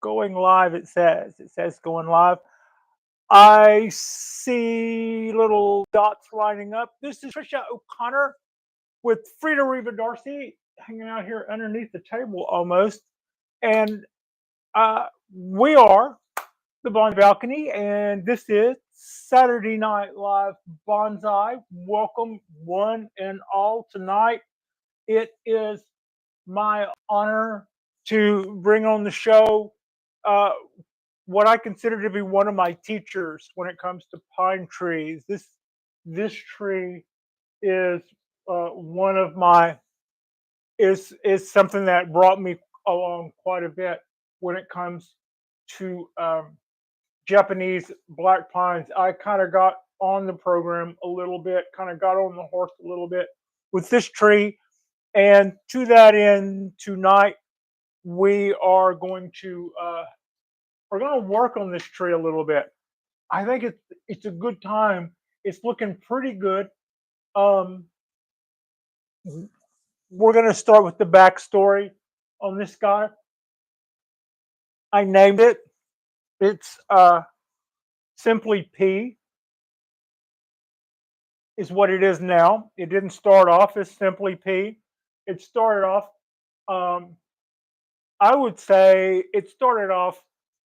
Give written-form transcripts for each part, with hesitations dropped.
going live. It says going live. I see little dots lining up. This is Trisha O'Connor with Frida Reba Darcy hanging out here underneath the table almost. And we are the Bonsai Balcony, and this is Saturday Night Live Bonsai. Welcome, one and all, tonight. It is my honor to bring on the show uh, what I consider to be one of my teachers when it comes to pine trees. This tree is one of my is something that brought me along quite a bit when it comes to Japanese black pines. I kind of got on the program a little bit, kind of got on the horse a little bit with this tree, and to that end, tonight we are going to work on this tree a little bit. I think it's a good time. It's looking pretty good. Um, we're going to start with the backstory on this guy. I named it. It's simply P is what it is now. It didn't start off as simply P. It started off. Um, I would say it started off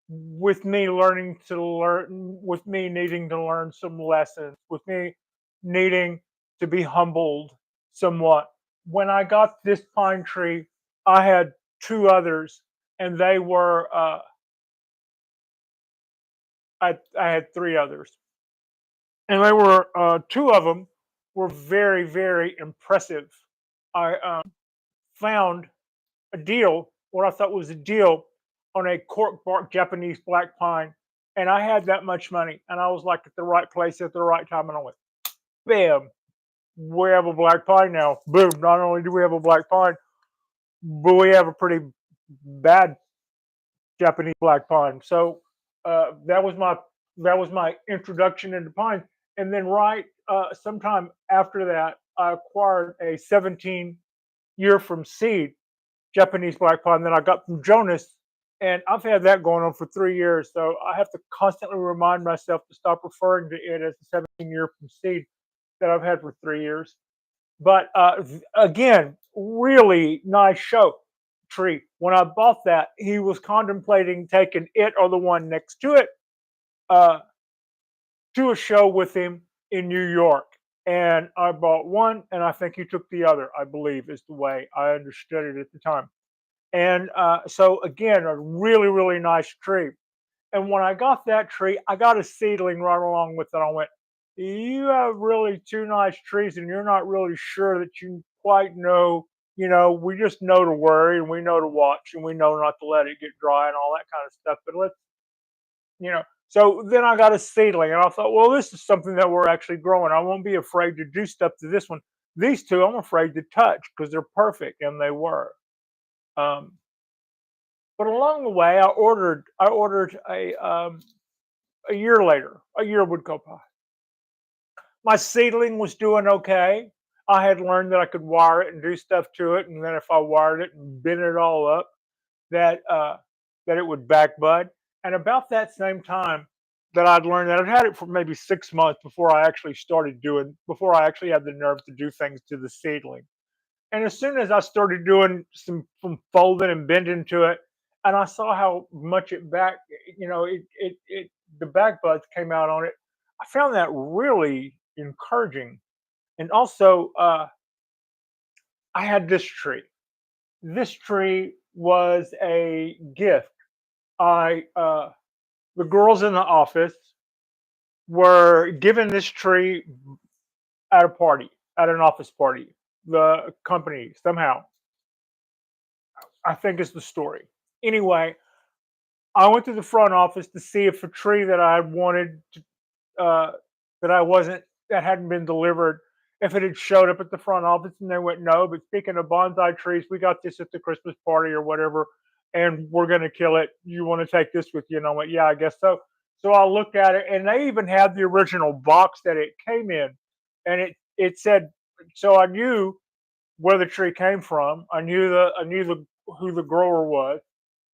with me with me needing to learn some lessons, with me needing to be humbled somewhat. When I got this pine tree, I had two others, and they were I had three others, and they were two of them were very very impressive. I found a deal, what I thought was a deal, on a cork bark Japanese black pine, and I had that much money, and I was like at the right place at the right time, and I went, bam, we have a black pine now. Boom! Not only do we have a black pine, but we have a pretty bad Japanese black pine. So that was my introduction into pine, and then right sometime after that, I acquired a 17 year from seed Japanese black pine that I got from Jonas, and I've had that going on for 3 years. So I have to constantly remind myself to stop referring to it as a 17 year from seed that I've had for 3 years. But again, really nice show tree. When I bought that, he was contemplating taking it or the one next to it uh, to a show with him in New York. And I bought one, and I think he took the other, I believe, is the way I understood it at the time. And so again, a really, really nice tree. And when I got that tree, I got a seedling right along with it. I went, you have really two nice trees, and you're not really sure that you quite know. We just know to worry, and we know to watch, and we know not to let it get dry and all that kind of stuff. But so then I got a seedling, and I thought, well, this is something that we're actually growing. I won't be afraid to do stuff to this one. These two, I'm afraid to touch because they're perfect, and they were. Um, but along the way, I ordered a year later, a year would go by. My seedling was doing okay. I had learned that I could wire it and do stuff to it, and then if I wired it and bent it all up, that that it would back bud. And about that same time that I'd learned that, I'd had it for maybe 6 months before I actually had the nerve to do things to the seedling. And as soon as I started doing some folding and bending to it, and I saw how much it back, the back buds came out on it. I found that really encouraging. And also, I had this tree. This tree was a gift. I The girls in the office were given this tree at a party, at an office party. The company somehow, I think, is the story. Anyway, I went to the front office to see if a tree that I wanted uh, that I wasn't that hadn't been delivered, if it had showed up at the front office, and they went, no. But speaking of bonsai trees, we got this at the Christmas party or whatever, and we're gonna kill it. You want to take this with you? And I went, yeah, I guess so. So I looked at it, and they even had the original box that it came in, and it said, so I knew where the tree came from. I knew the who the grower was.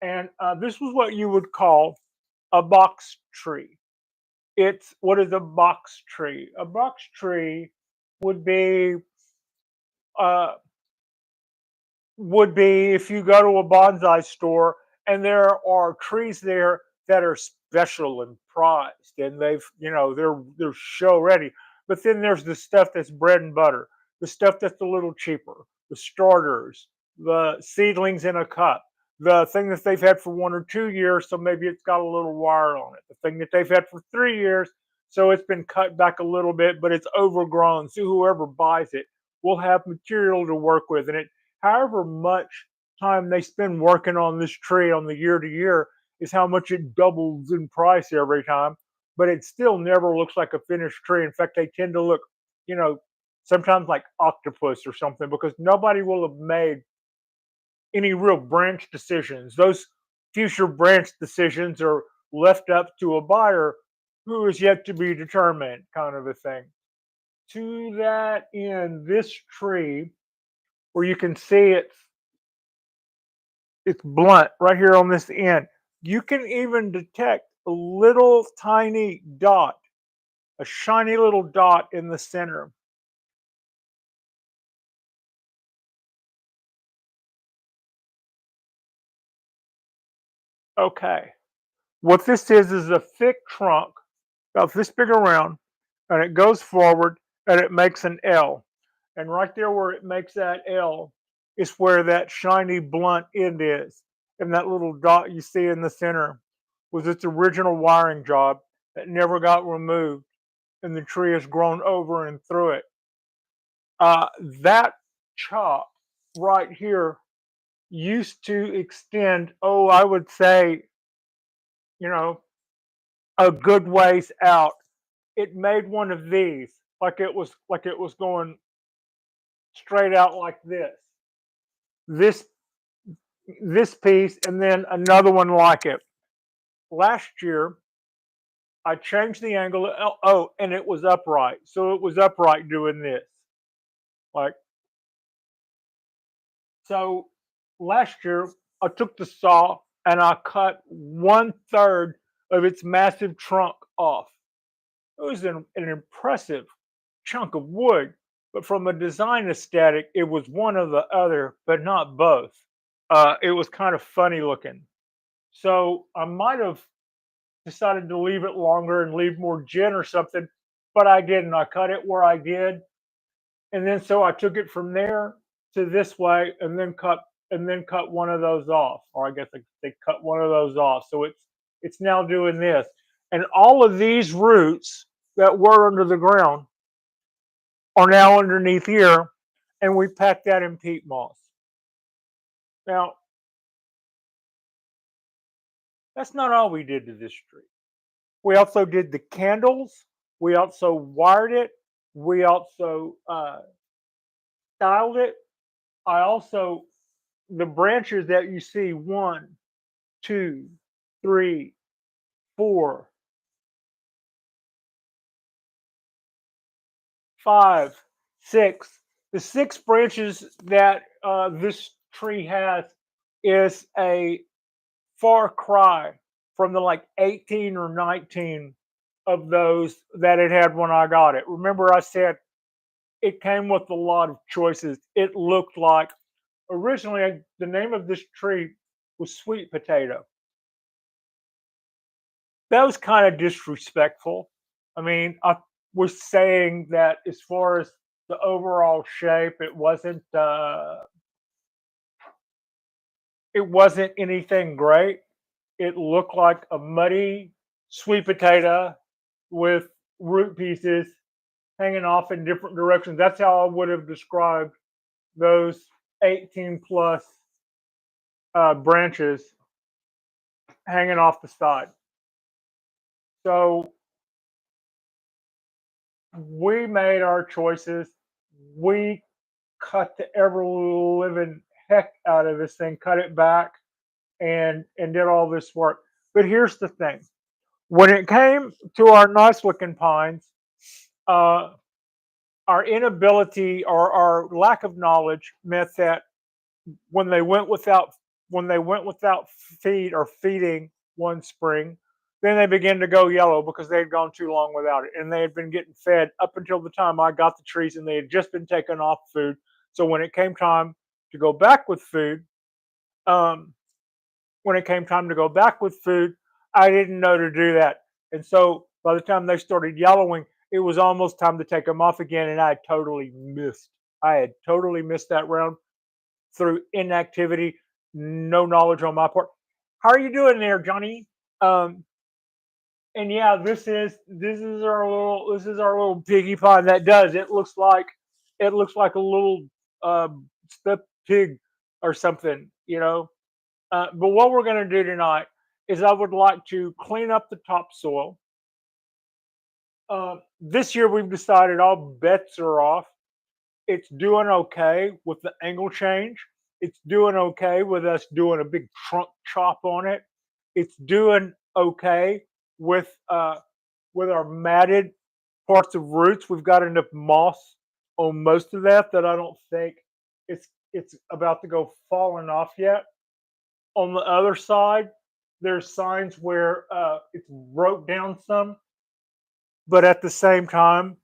And this was what you would call a box tree. It's what is a box tree? A box tree would be uh, would be if you go to a bonsai store and there are trees there that are special and prized and they've they're show ready, but then there's the stuff that's bread and butter, the stuff that's a little cheaper, the starters, the seedlings in a cup, the thing that they've had for 1 or 2 years, so maybe it's got a little wire on it, the thing that they've had for 3 years, so it's been cut back a little bit but it's overgrown, so whoever buys it will have material to work with, and it however much time they spend working on this tree on the year to year is how much it doubles in price every time. But it still never looks like a finished tree. In fact, they tend to look, you know, sometimes like octopus or something because nobody will have made any real branch decisions. Those future branch decisions are left up to a buyer who is yet to be determined, kind of a thing. To that end, this tree, where you can see it's blunt right here on this end. You can even detect a little tiny dot, a shiny little dot in the center. Okay. What this is a thick trunk about this big around, and it goes forward and it makes an L. And right there where it makes that L is where that shiny blunt end is. And that little dot you see in the center was its original wiring job that never got removed, and the tree has grown over and through it. That chop right here used to extend, oh, I would say, you know, a good ways out. It made one of these, like it was going straight out like this. This this piece and then another one like it. Last year, I changed the angle. Oh, and it was upright. So it was upright doing this. Like so last year, I took the saw and I cut 1/3 of its massive trunk off. It was an impressive chunk of wood, but from a design aesthetic, it was one or the other, but not both. It was kind of funny looking. So I might have decided to leave it longer and leave more gin or something, but I didn't. I cut it where I did, and then so I took it from there to this way, and then cut one of those off, or I guess they cut one of those off. So it's now doing this, and all of these roots that were under the ground are now underneath here, and we packed that in peat moss. Now that's not all we did to this tree. We also did the candles. We also wired it. We also styled it. I also the branches that you see 1, 2, 3, 4, 5, 6. The 6 branches that this tree has is a far cry from the like 18 or 19 of those that it had when I got it. Remember, I said it came with a lot of choices. It looked like originally the name of this tree was sweet potato. That was kind of disrespectful. I mean, I was saying that as far as the overall shape, it wasn't anything great. It looked like a muddy sweet potato with root pieces hanging off in different directions. That's how I would have described those 18 plus branches hanging off the side. So we made our choices. We cut the ever living heck out of this thing, cut it back, and did all this work. But here's the thing: when it came to our nice looking pines, uh, our inability or our lack of knowledge meant that when they went without when they went without feeding one spring, then they began to go yellow because they had gone too long without it, and they had been getting fed up until the time I got the trees, and they had just been taken off food. So when it came time to go back with food, um, when it came time to go back with food, I didn't know to do that. And so by the time they started yellowing, it was almost time to take them off again. And I had totally missed. I had totally missed that round through inactivity, no knowledge on my part. How are you doing there, Johnny? Um, and yeah, this is our little piggy pond. That does. It looks like a little stuffed pig or something, you know. But what we're going to do tonight is I would like to clean up the topsoil. This year we've decided all bets are off. It's doing okay with the angle change. It's doing okay with us doing a big trunk chop on it. It's doing okay with our matted parts of roots. We've got enough moss on most of that I don't think it's about to go falling off yet. On the other side, there's signs where it's broke down some, but at the same time,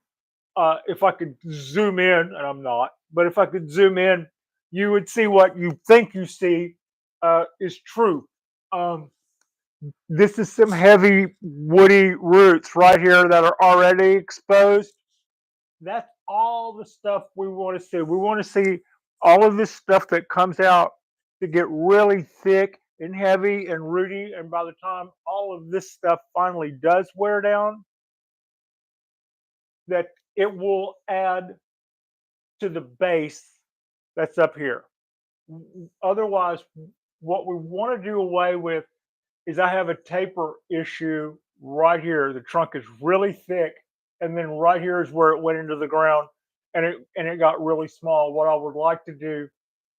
if I could zoom in, and I'm not, but if I could zoom in, you would see what you think you see is true. Um, this is some heavy woody roots right here that are already exposed. That's all the stuff we want to see. We want to see all of this stuff that comes out to get really thick and heavy and rooty. And by the time all of this stuff finally does wear down, that it will add to the base that's up here. Otherwise, what we want to do away with is I have a taper issue right here. The trunk is really thick, and then right here is where it went into the ground, and it got really small. What I would like to do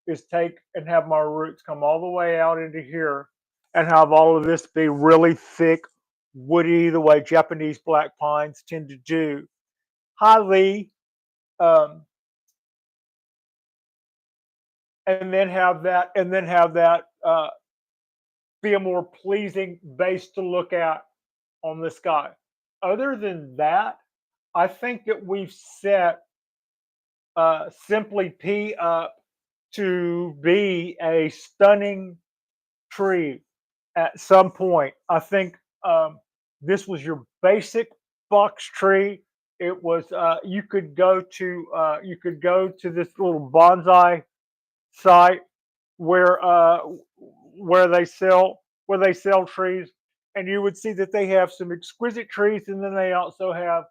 is take and have my roots come all the way out into here, and have all of this be really thick, woody, the way Japanese black pines tend to do. Hi, Lee. Um, and then have that be a more pleasing base to look at on this guy. Other than that, I think that we've set Simply P up to be a stunning tree at some point. I think this was your basic box tree. It was you could go to this little bonsai site where uh, where they sell trees, and you would see that they have some exquisite trees, and then they also have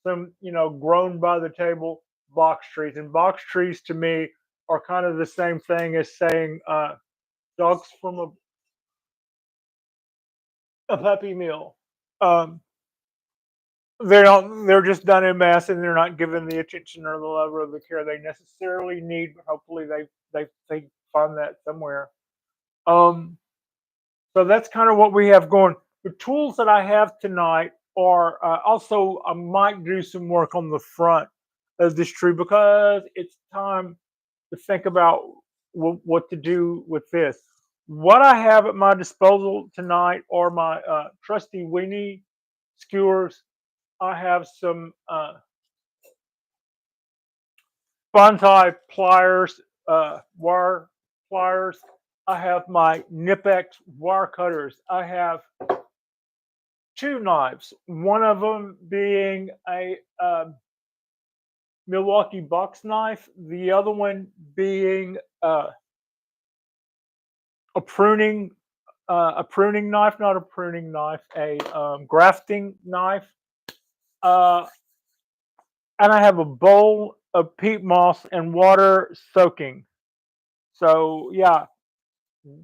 some grown by the table box trees. And box trees to me are kind of the same thing as saying dogs from a puppy mill. Um, they're just done in mass, and they're not given the attention or the love or the care they necessarily need. But hopefully they find that somewhere. Um, So that's kind of what we have going. The tools that I have tonight are also, I might do some work on the front of this tree because it's time to think about what to do with this. What I have at my disposal tonight are my trusty weenie skewers. I have some bonsai pliers, wire pliers. I have my Nipex wire cutters. I have two knives. One of them being a Milwaukee box knife. The other one being a pruning knife, not a pruning knife, a grafting knife. Uh, and I have a bowl of peat moss and water soaking. So yeah,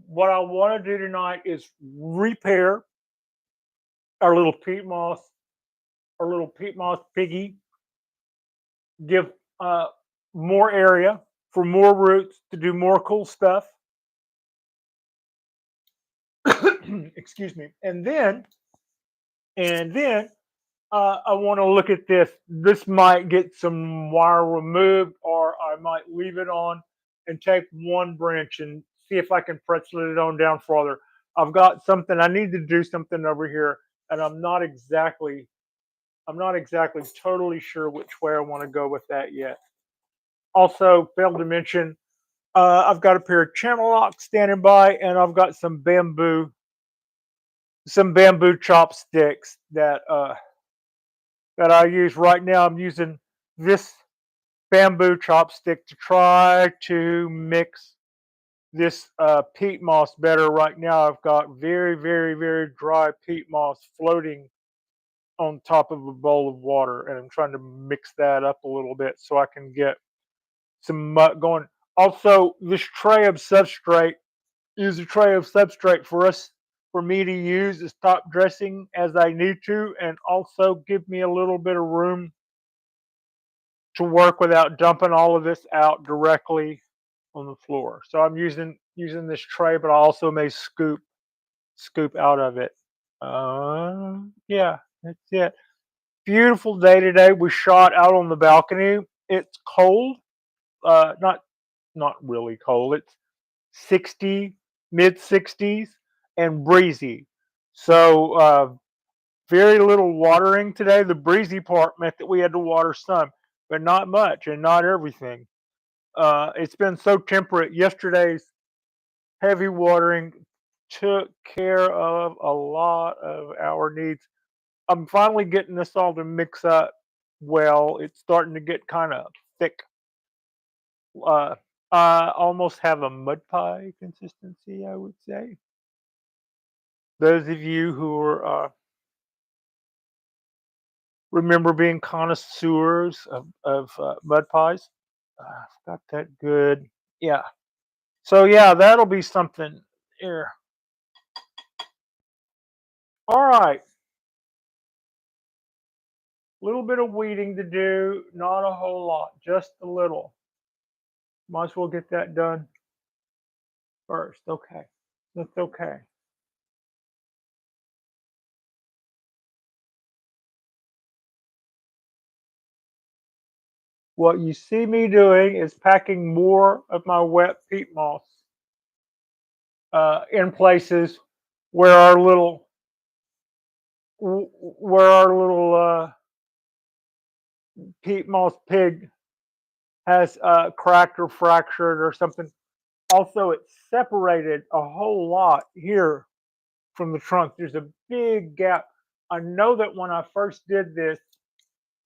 what I want to do tonight is repair our little peat moss, piggy, give uh, more area for more roots to do more cool stuff. Excuse me. And then I want to look at this. This might get some wire removed, or I might leave it on and take one branch and see if I can pretzel it on down further. I've got something I need to do something over here, and I'm not exactly totally sure which way I want to go with that yet. Also, failed to mention, I've got a pair of channel locks standing by, and I've got some bamboo chopsticks that I use right now. I'm using this bamboo chopstick to try to mix this peat moss better. Right now, I've got very, very, very dry peat moss floating on top of a bowl of water, and I'm trying to mix that up a little bit so I can get some mud going. Also, this tray of substrate is a tray of substrate for me to use as top dressing as I need to, and also give me a little bit of room to work without dumping all of this out directly on the floor. So I'm using this tray, but I also may scoop out of it. Yeah, that's it. Beautiful day today. We shot out on the balcony. It's cold, not really cold. It's 60, mid 60s, and breezy. So very little watering today. The breezy part meant that we had to water some, but not much and not everything. It's been so temperate. Yesterday's heavy watering took care of a lot of our needs. I'm finally getting this all to mix up well. It's starting to get kind of thick. Uh, I almost have a mud pie consistency, I would say. Those of you who are remember being connoisseurs of mud pies, got that good. Yeah. So yeah, that'll be something here. All right. A little bit of weeding to do, not a whole lot, just a little. Might as well get that done first. Okay. That's okay. What you see me doing is packing more of my wet peat moss in places where our little peat moss pig has cracked or fractured or something. Also, it's separated a whole lot here from the trunk. There's a big gap. I know that when I first did this,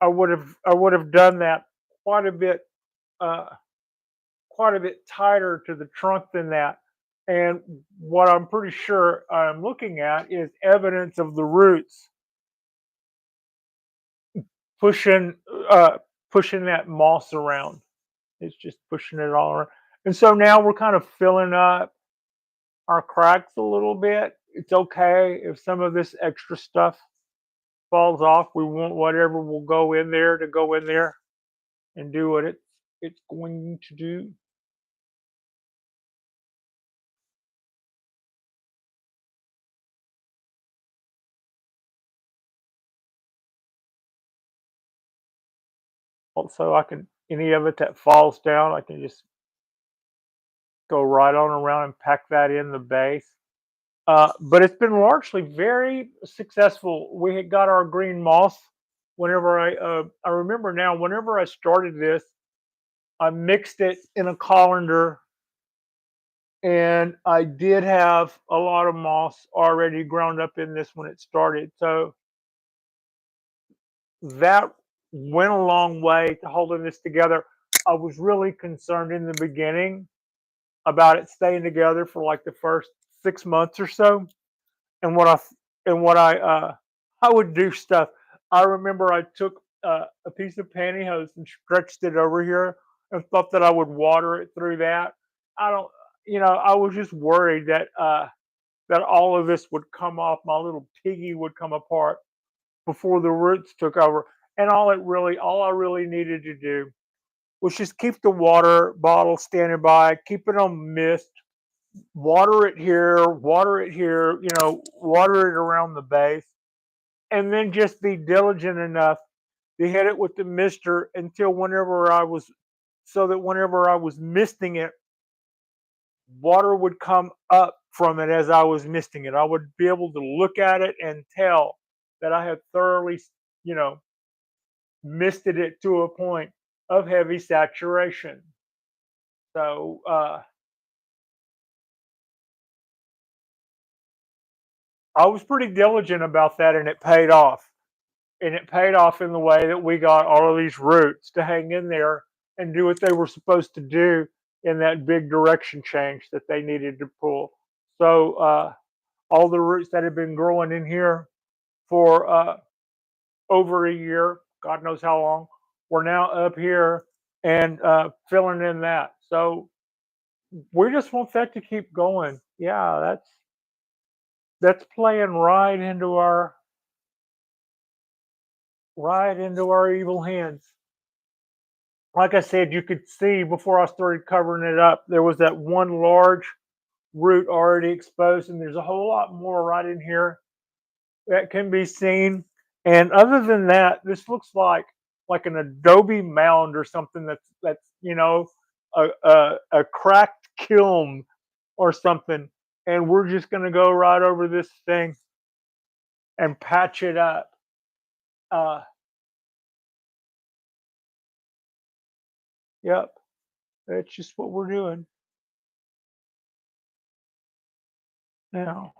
I would have done that quite a bit uh, quite a bit tighter to the trunk than that. And what I'm pretty sure I'm looking at is evidence of the roots pushing uh, pushing that moss around. It's just pushing it all around. And so now we're kind of filling up our cracks a little bit. It's okay if some of this extra stuff falls off. We want whatever will go in there to go in there and do what it's going to do. Also, I can any of it that falls down, I can just go right on around and pack that in the base. But it's been largely very successful. We had got our green moss. Whenever I remember now, whenever I started this, I mixed it in a colander, and I did have a lot of moss already ground up in this when it started. So that went a long way to holding this together. I was really concerned in the beginning about it staying together for like the first 6 months or so. And what I would do stuff. I remember I took a piece of pantyhose and stretched it over here and thought that I would water it through that. I don't, I was just worried that all of this would come off. My little piggy would come apart before the roots took over. And all I really needed to do was just keep the water bottle standing by, keep it on mist, water it here, water it around the base, and then just be diligent enough to hit it with the mister until whenever I was, so that whenever I was misting it, water would come up from it as I was misting it. I would be able to look at it and tell that I had thoroughly, you know, misted it to a point of heavy saturation. So I was pretty diligent about that, and it paid off. And it paid off in the way that we got all of these roots to hang in there and do what they were supposed to do in that big direction change that they needed to pull. So all the roots that had been growing in here for over a year, God knows how long, were now up here and filling in that. So we just want that to keep going. Yeah, that's playing right into our evil hands. Like I said, you could see before I started covering it up, there was that one large root already exposed, and there's a whole lot more right in here that can be seen. And other than that, this looks like an adobe mound or something that's a cracked kiln or something. And we're just gonna go right over this thing and patch it up. Uh, yep, that's just what we're doing now.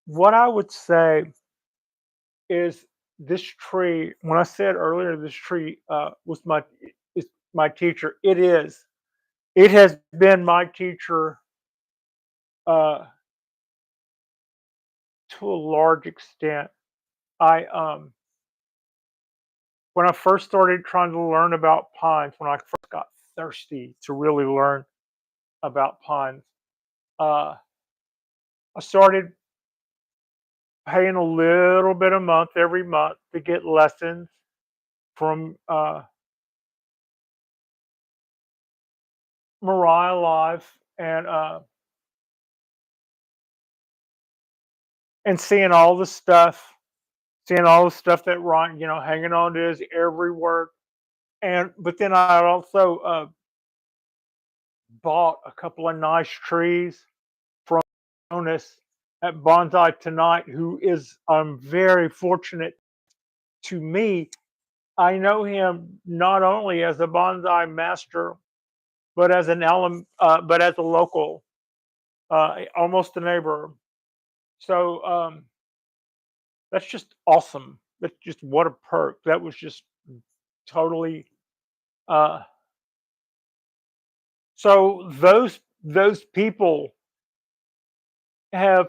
What I would say is this tree. When I said earlier, this tree was is my teacher. It is. It has been my teacher uh, to a large extent. I When I first started trying to learn about pines, when I first got thirsty to really learn about pines, uh, I started paying a little bit a month every month to get lessons from Mariah Live and seeing all the stuff that Ron, hanging on to his every word. And but then I also bought a couple of nice trees from Jonas at Bonsai Tonight, who is very fortunate to me. I know him not only as a bonsai master, but as but as a local, almost a neighbor. So that's just awesome. That's just what a perk. That was just totally. Uh, so those people have,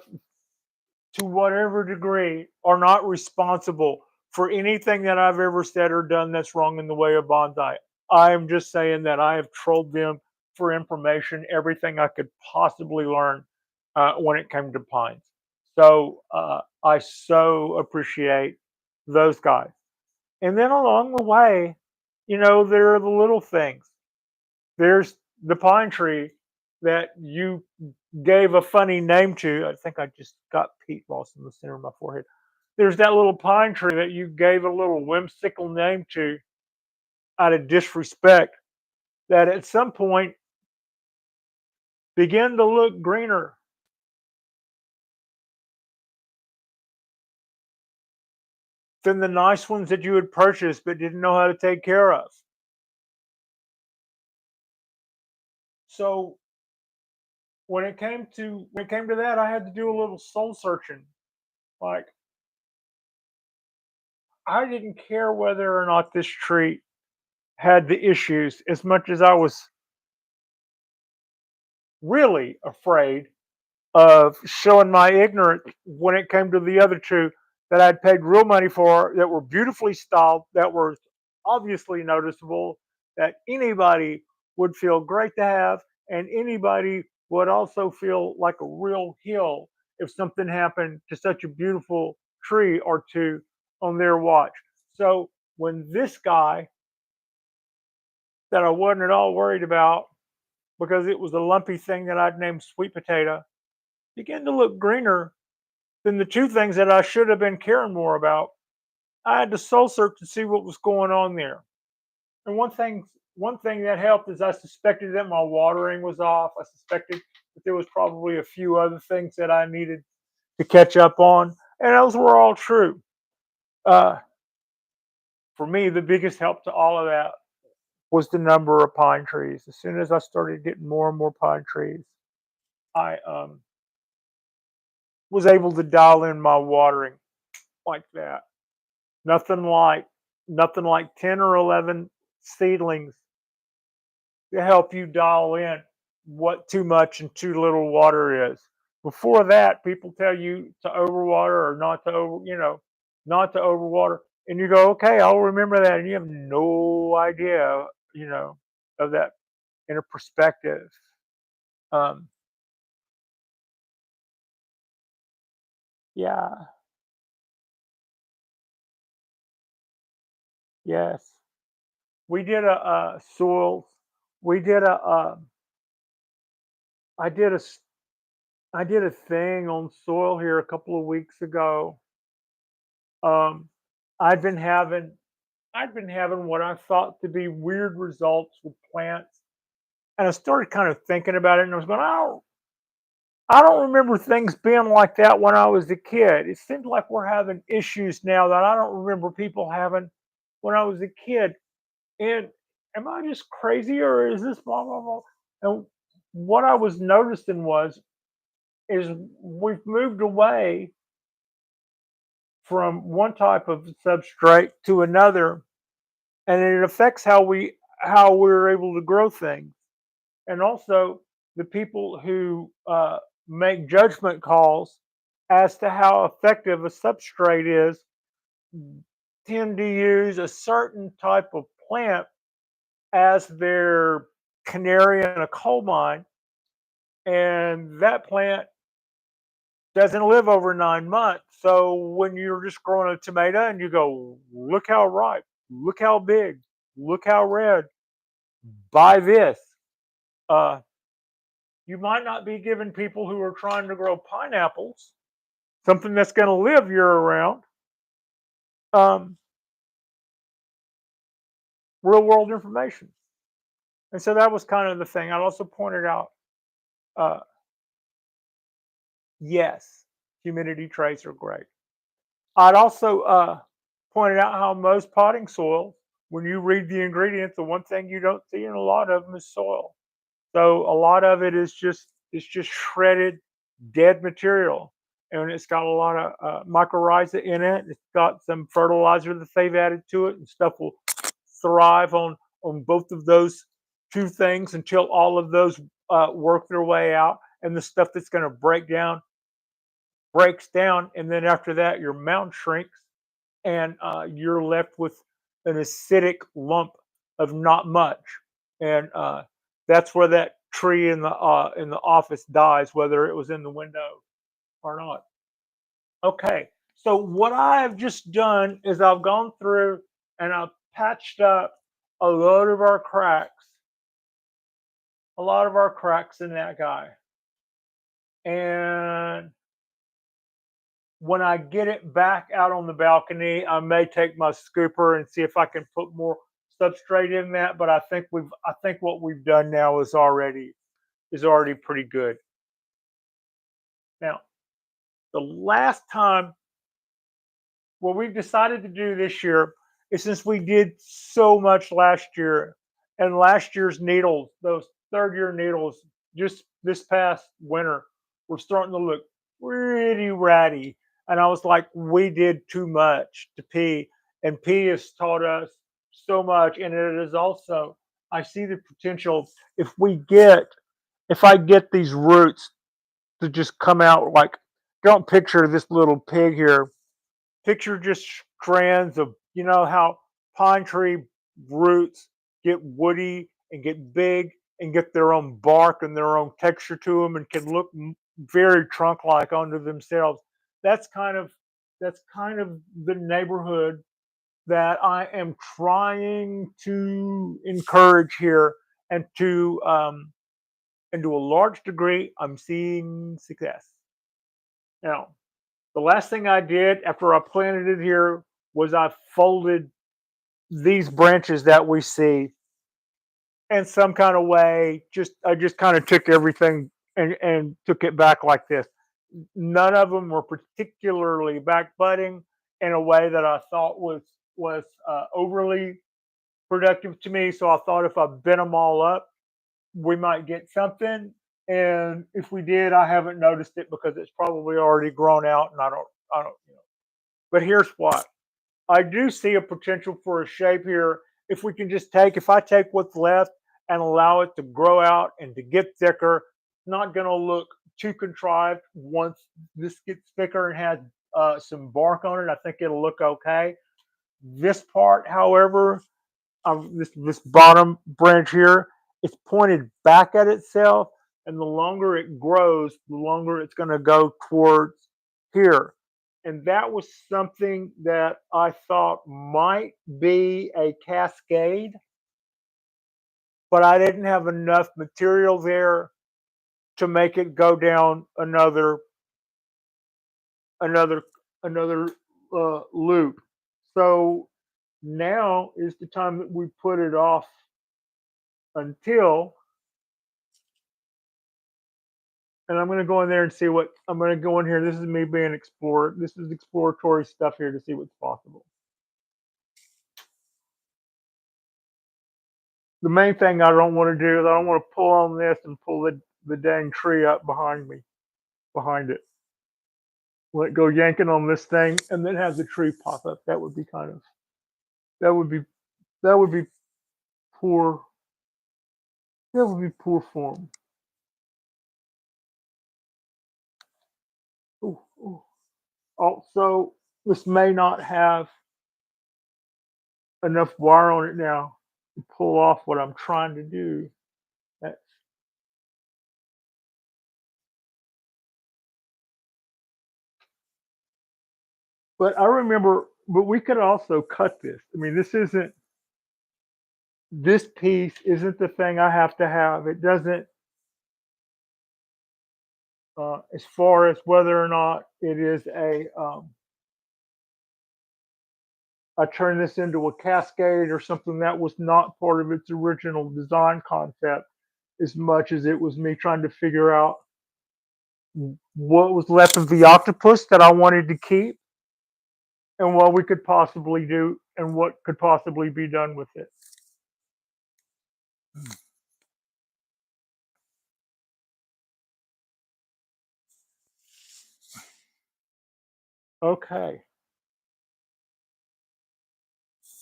to whatever degree, are not responsible for anything that I've ever said or done that's wrong in the way of bonsai. I am just saying that I have trolled them for information, everything I could possibly learn when it came to pines. So I so appreciate those guys. And then along the way, there are the little things. There's the pine tree that you gave a funny name to. I think I just got peat moss in the center of my forehead. There's that little pine tree that you gave a little whimsical name to out of disrespect, that at some point began to look greener than the nice ones that you had purchased but didn't know how to take care of. So when it came to that, I had to do a little soul searching. Like, I didn't care whether or not this tree had the issues as much as I was really afraid of showing my ignorance when it came to the other two that I'd paid real money for, that were beautifully styled, that were obviously noticeable, that anybody would feel great to have, and anybody would also feel like a real hill if something happened to such a beautiful tree or two on their watch. So when this guy that I wasn't at all worried about, because it was a lumpy thing that I'd named sweet potato, began to look greener than the two things that I should have been caring more about, I had to soul search to see what was going on there. And one thing that helped is I suspected that my watering was off. I suspected that there was probably a few other things that I needed to catch up on, and those were all true. Uh, for me, the biggest help to all of that was the number of pine trees. As soon as I started getting more and more pine trees, I was able to dial in my watering like that. Nothing like nothing like 10 or 11 seedlings to help you dial in what too much and too little water is. Before that, people tell you to overwater or not to not to overwater. And you go, okay, I'll remember that. And you have no idea, of that in a perspective. Um, yeah, yes. We did a soils. We did I did I did a thing on soil here a couple of weeks ago. Um, I've been having I've been having what I thought to be weird results with plants, and I started kind of thinking about it, and I was going, I don't remember things being like that when I was a kid. It seems like we're having issues now that I don't remember people having when I was a kid. And am I just crazy, or is this blah blah blah? And what I was noticing is we've moved away from one type of substrate to another, and it affects how we're able to grow things. And also, the people who make judgment calls as to how effective a substrate is tend to use a certain type of plant as their canary in a coal mine, and that plant doesn't live over 9 months. So when you're just growing a tomato and you go, look how ripe, look how big, look how red, buy this. Uh, you might not be giving people who are trying to grow pineapples something that's going to live year round, um, real world information. And so that was kind of the thing. I also pointed out, uh, yes, humidity traits are great. I'd also pointed out how most potting soil, when you read the ingredients, the one thing you don't see in a lot of them is soil. So a lot of it is just shredded dead material, and it's got a lot of mycorrhiza in it. It's got some fertilizer that they've added to it, and stuff will thrive on both of those two things until all of those work their way out, and the stuff that's going to break down breaks down, and then after that, your mound shrinks, and you're left with an acidic lump of not much, and that's where that tree in the office dies, whether it was in the window or not. Okay, so what I have just done is I've gone through and I've patched up a load of our cracks, a lot of our cracks in that guy, and when I get it back out on the balcony, I may take my scooper and see if I can put more substrate in that. But I think what we've done now is already pretty good. Now, the last time what we've decided to do this year is, since we did so much last year, and last year's needles, those third year needles, just this past winter, were starting to look pretty ratty. And I was like, we did too much to pea, and pea has taught us so much. And it is also, I see the potential if if I get these roots to just come out like, don't picture this little pig here. Picture just strands of, how pine tree roots get woody and get big and get their own bark and their own texture to them and can look very trunk like unto themselves. That's kind of that's kind of the neighborhood that I am trying to encourage here, and to a large degree, I'm seeing success. Now, the last thing I did after I planted it here was I folded these branches that we see in some kind of way. Just I just kind of took everything and took it back like this. None of them were particularly backbutting in a way that I thought was overly productive to me. So I thought if I bent them all up, we might get something. And if we did, I haven't noticed it because it's probably already grown out, and I don't. But here's what I do see a potential for a shape here. If we can just if I take what's left and allow it to grow out and to get thicker, it's not going to look too contrived. Once this gets thicker and has some bark on it, I think it'll look okay. This part, however, this bottom branch here, it's pointed back at itself, and the longer it grows, the longer it's going to go towards here. And that was something that I thought might be a cascade, but I didn't have enough material there to make it go down another another loop. So now is the time that we put it off until, and I'm going to go in there and see what I'm going to go in here. This is me being explorer. This is exploratory stuff here to see what's possible. The main thing I don't want to do is I don't want to pull on this and pull the dang tree up behind it. Let go yanking on this thing and then have the tree pop up. That would be that would be that would be poor. That would be poor form. Ooh, ooh. Also, this may not have enough wire on it now to pull off what I'm trying to do. That's, but I remember, but we could also cut this. I mean, this piece isn't the thing I have to have. It doesn't, as far as whether or not it is I turn this into a cascade or something that was not part of its original design concept, as much as it was me trying to figure out what was left of the octopus that I wanted to keep and what we could possibly do and what could possibly be done with it. Okay.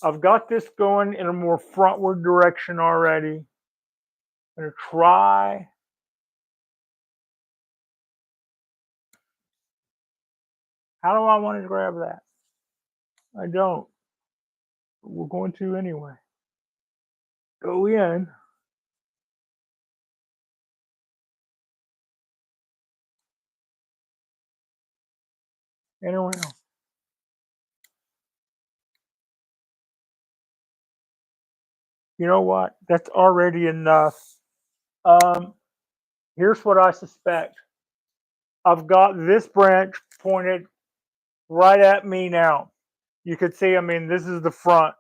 I've got this going in a more frontward direction already. I'm going to try. How do I want to grab that? I don't. We're going to anyway. Go in and around. You know what? That's already enough. Um, Here's what I suspect. I've got this branch pointed right at me now. You could see, I mean, this is the front,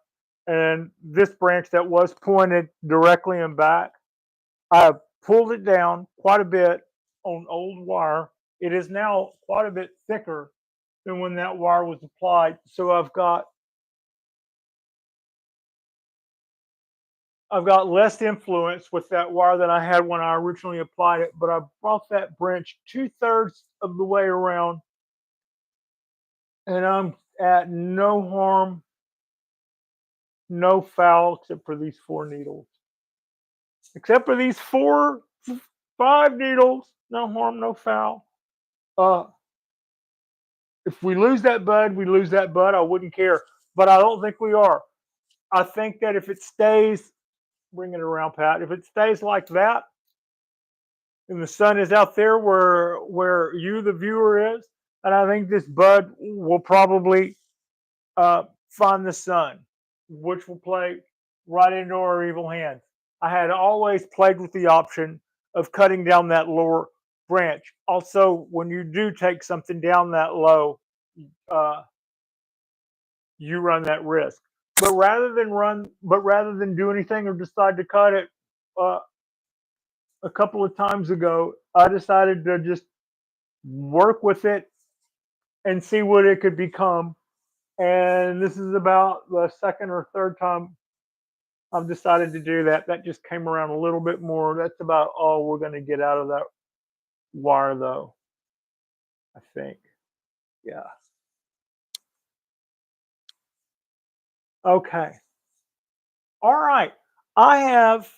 and this branch that was pointed directly in back, I pulled it down quite a bit on old wire. It is now quite a bit thicker than when that wire was applied. So I've got less influence with that wire than I had when I originally applied it, but I brought that branch 2/3 of the way around, and I'm at no harm, no foul, except for these 4 needles. Except for these 5 needles, no harm, no foul. Uh, if we lose that bud, we lose that bud. I wouldn't care, but I don't think we are. I think that if it stays, bring it around, Pat. If it stays like that, and the sun is out there where you, the viewer, is, and I think this bud will probably find the sun, which will play right into our evil hands. I had always played with the option of cutting down that lower branch. Also, when you do take something down that low, uh, you run that risk. But rather than do anything or decide to cut it, uh, a couple of times ago, I decided to just work with it and see what it could become. And this is about the second or third time I've decided to do that. That just came around a little bit more. That's about all we're going to get out of that wire, though, I think. Yeah. Okay. All right. I have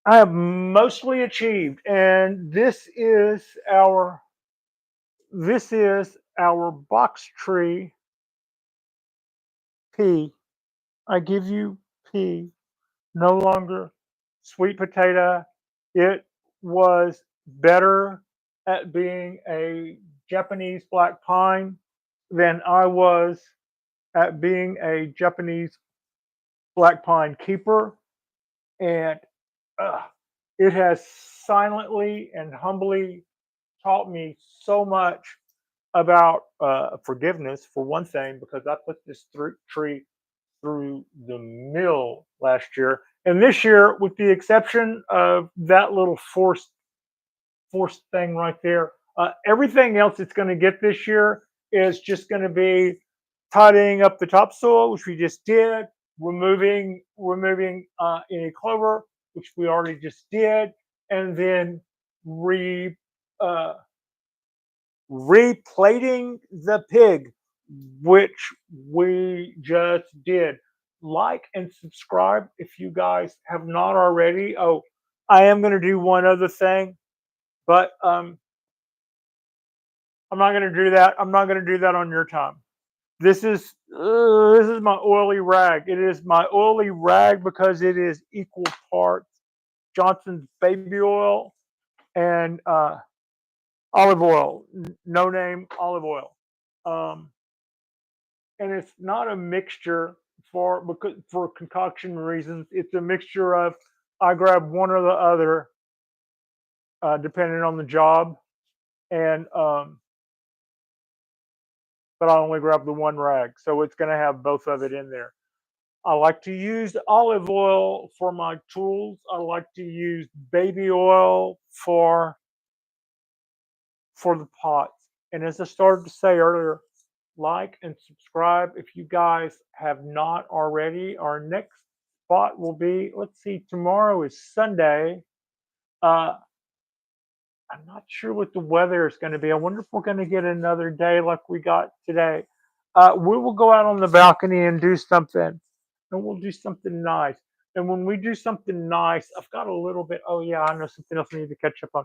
I have mostly achieved, and this is our box tree P. I give you P. No longer sweet potato. It was better at being a Japanese black pine than I was at being a Japanese black pine keeper. And uh, it has silently and humbly taught me so much about forgiveness, for one thing, because I put this tree through the mill last year. And this year, with the exception of that little forced thing right there, everything else it's going to get this year is just going to be tidying up the topsoil, which we just did, removing any clover, which we already just did, and then re uh, replating the pig, which we just did. Like and subscribe if you guys have not already. Oh, I am going to do one other thing, but I'm not going to do that. I'm not going to do that on your time. This is my oily rag. It is my oily rag because it is equal parts Johnson's baby oil and olive oil, no name olive oil. Um, and it's not a mixture for concoction reasons. It's a mixture of I grab one or the other depending on the job, and but I only grab the one rag, so it's going to have both of it in there. I like to use olive oil for my tools. I like to use baby oil for the pots. And as I started to say earlier, like and subscribe if you guys have not already. Our next spot will be, let's see, tomorrow is Sunday. Uh, I'm not sure what the weather is going to be. I wonder if we're going to get another day like we got today. We will go out on the balcony and do something, and we'll do something nice. And when we do something nice, I've got a little bit. Oh yeah, I know something else I need to catch up on.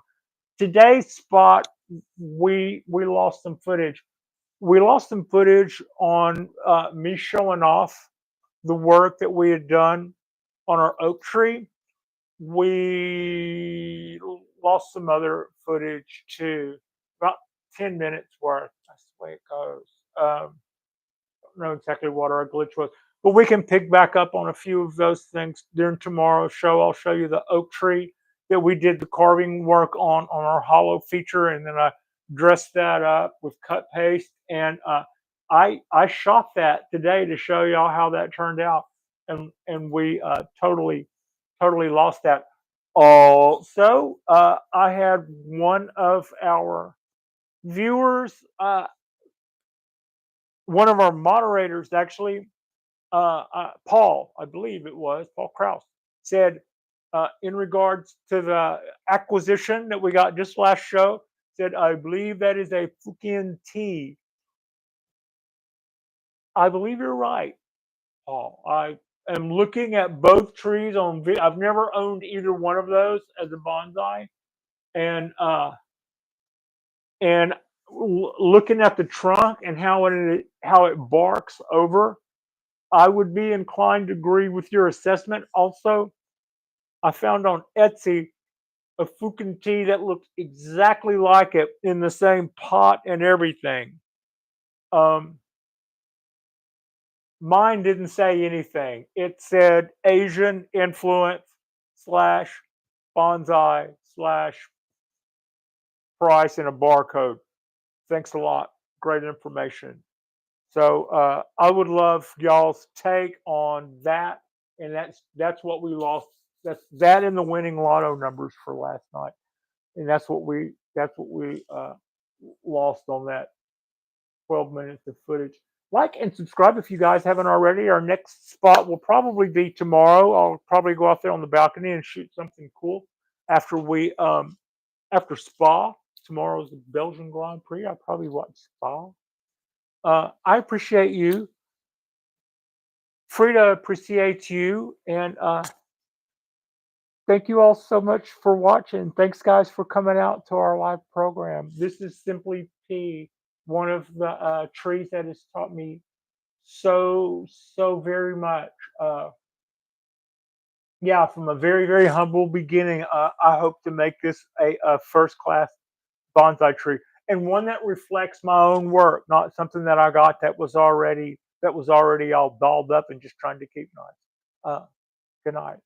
Today's spot, we lost some footage. We lost some footage on me showing off the work that we had done on our oak tree. We lost some other footage too, about 10 minutes worth. That's the way it goes. Don't know exactly what our glitch was, but we can pick back up on a few of those things during tomorrow's show. I'll show you the oak tree that we did the carving work on our hollow feature, and then I dressed that up with cut paste, and I shot that today to show y'all how that turned out, and we totally lost that. Also, I had one of our viewers, one of our moderators actually, Paul, I believe it was Paul Kraus, said in regards to the acquisition that we got just last show, said I believe that is a Fukian tea. I believe you're right, Paul. I am looking at both trees on. I've never owned either one of those as a bonsai, and and looking at the trunk and how it barks over, I would be inclined to agree with your assessment. Also, I found on Etsy a Fukin tea that looked exactly like it in the same pot and everything. Um, Mine didn't say anything. It said Asian influence slash bonsai slash price and a barcode. Thanks a lot. Great information. So I would love y'all's take on that, and that's what we lost. That's that in the winning lotto numbers for last night, and that's what we lost on that 12 minutes of footage. Like and subscribe if you guys haven't already. Our next spot will probably be tomorrow. I'll probably go out there on the balcony and shoot something cool after we after Spa. Tomorrow's the Belgian Grand Prix. I'll probably watch Spa. I appreciate you. Frida appreciates you. And thank you all so much for watching. Thanks, guys, for coming out to our live program. This is Simply P, one of the trees that has taught me so very much. Yeah, from a very humble beginning, I hope to make this a first class bonsai tree and one that reflects my own work, not something that I got that was already all dolled up and just trying to keep nice. Good night.